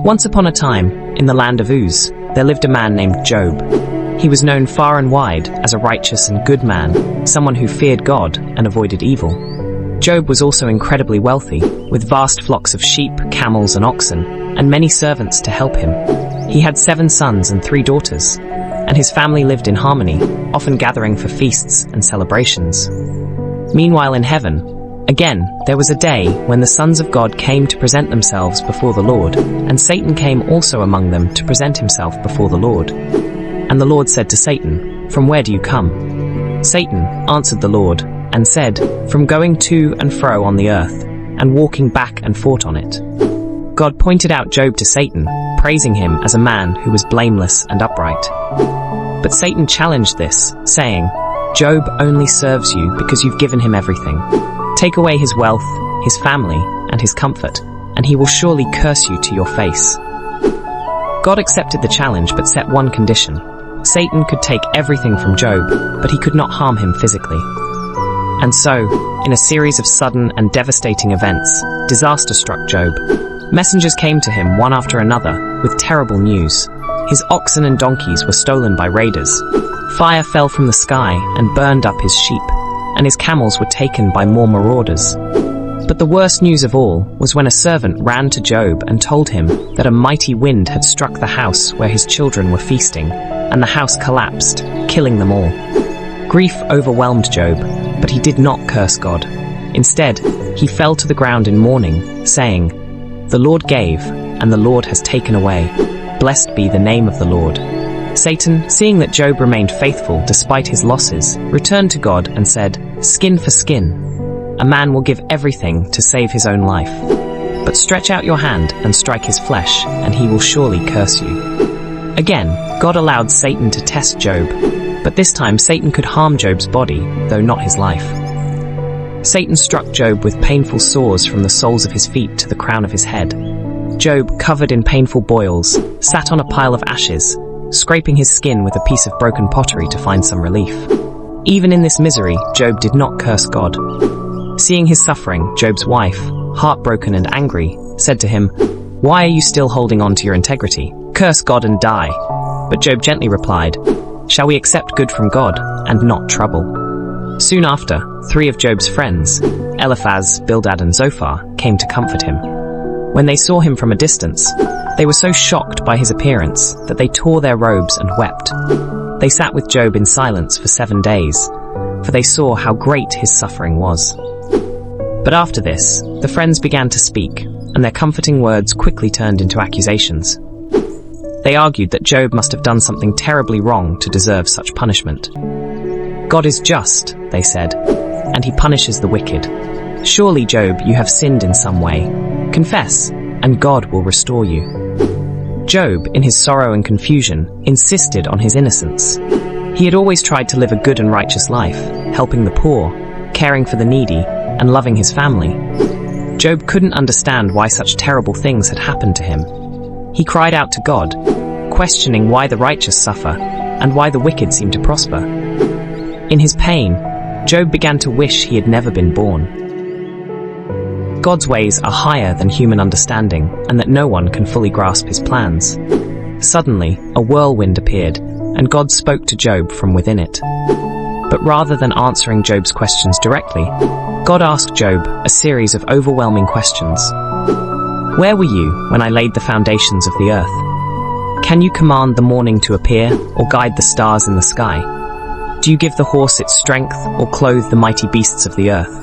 Once upon a time, in the land of Uz, there lived a man named Job. He was known far and wide as a righteous and good man, someone who feared God and avoided evil. Job was also incredibly wealthy, with vast flocks of sheep, camels and oxen, and many servants to help him. He had 7 sons and 3 daughters, and his family lived in harmony, often gathering for feasts and celebrations. Meanwhile in heaven, again, there was a day when the sons of God came to present themselves before the Lord, and Satan came also among them to present himself before the Lord. And the Lord said to Satan, "From where do you come?" Satan answered the Lord, and said, "From going to and fro on the earth, and walking back and forth on it." God pointed out Job to Satan, praising him as a man who was blameless and upright. But Satan challenged this, saying, "Job only serves you because you've given him everything. Take away his wealth, his family, and his comfort, and he will surely curse you to your face." God accepted the challenge but set one condition. Satan could take everything from Job, but he could not harm him physically. And so, in a series of sudden and devastating events, disaster struck Job. Messengers came to him one after another with terrible news. His oxen and donkeys were stolen by raiders. Fire fell from the sky and burned up his sheep, and his camels were taken by more marauders. But the worst news of all was when a servant ran to Job and told him that a mighty wind had struck the house where his children were feasting, and the house collapsed, killing them all. Grief overwhelmed Job, but he did not curse God. Instead, he fell to the ground in mourning, saying, "The Lord gave, and the Lord has taken away. Blessed be the name of the Lord." Satan, seeing that Job remained faithful despite his losses, returned to God and said, "Skin for skin. A man will give everything to save his own life. But stretch out your hand and strike his flesh, and he will surely curse you." Again, God allowed Satan to test Job, but this time Satan could harm Job's body, though not his life. Satan struck Job with painful sores from the soles of his feet to the crown of his head. Job, covered in painful boils, sat on a pile of ashes, scraping his skin with a piece of broken pottery to find some relief. Even in this misery, Job did not curse God. Seeing his suffering, Job's wife, heartbroken and angry, said to him, "Why are you still holding on to your integrity? Curse God and die." But Job gently replied, "Shall we accept good from God and not trouble?" Soon after, 3 of Job's friends, Eliphaz, Bildad and Zophar, came to comfort him. When they saw him from a distance, they were so shocked by his appearance that they tore their robes and wept. They sat with Job in silence for 7 days, for they saw how great his suffering was. But after this, the friends began to speak, and their comforting words quickly turned into accusations. They argued that Job must have done something terribly wrong to deserve such punishment. "God is just," they said, "and he punishes the wicked. Surely, Job, you have sinned in some way. Confess, and God will restore you." Job, in his sorrow and confusion, insisted on his innocence. He had always tried to live a good and righteous life, helping the poor, caring for the needy, and loving his family. Job couldn't understand why such terrible things had happened to him. He cried out to God, questioning why the righteous suffer and why the wicked seem to prosper. In his pain, Job began to wish he had never been born. God's ways are higher than human understanding, and that no one can fully grasp his plans. Suddenly, a whirlwind appeared, and God spoke to Job from within it. But rather than answering Job's questions directly, God asked Job a series of overwhelming questions. "Where were you when I laid the foundations of the earth? Can you command the morning to appear, or guide the stars in the sky? Do you give the horse its strength, or clothe the mighty beasts of the earth?"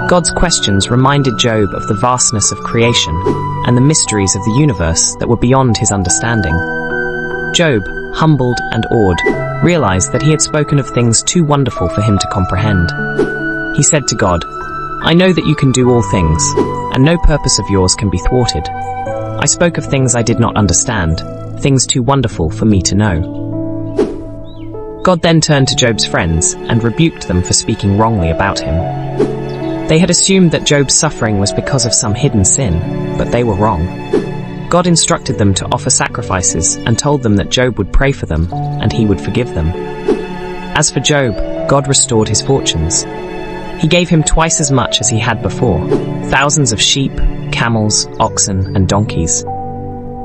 God's questions reminded Job of the vastness of creation and the mysteries of the universe that were beyond his understanding. Job, humbled and awed, realized that he had spoken of things too wonderful for him to comprehend. He said to God, "I know that you can do all things, and no purpose of yours can be thwarted. I spoke of things I did not understand, things too wonderful for me to know." God then turned to Job's friends and rebuked them for speaking wrongly about him. They had assumed that Job's suffering was because of some hidden sin, but they were wrong. God instructed them to offer sacrifices and told them that Job would pray for them and he would forgive them. As for Job, God restored his fortunes. He gave him twice as much as he had before, thousands of sheep, camels, oxen, and donkeys.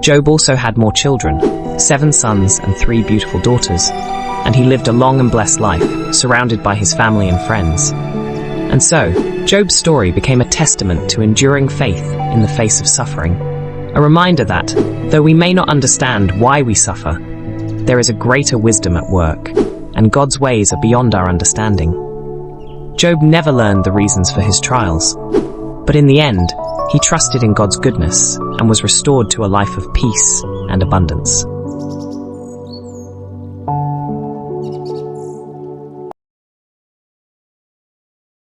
Job also had more children, 7 sons and 3 beautiful daughters, and he lived a long and blessed life, surrounded by his family and friends. And so, Job's story became a testament to enduring faith in the face of suffering, a reminder that, though we may not understand why we suffer, there is a greater wisdom at work, and God's ways are beyond our understanding. Job never learned the reasons for his trials, but in the end, he trusted in God's goodness and was restored to a life of peace and abundance.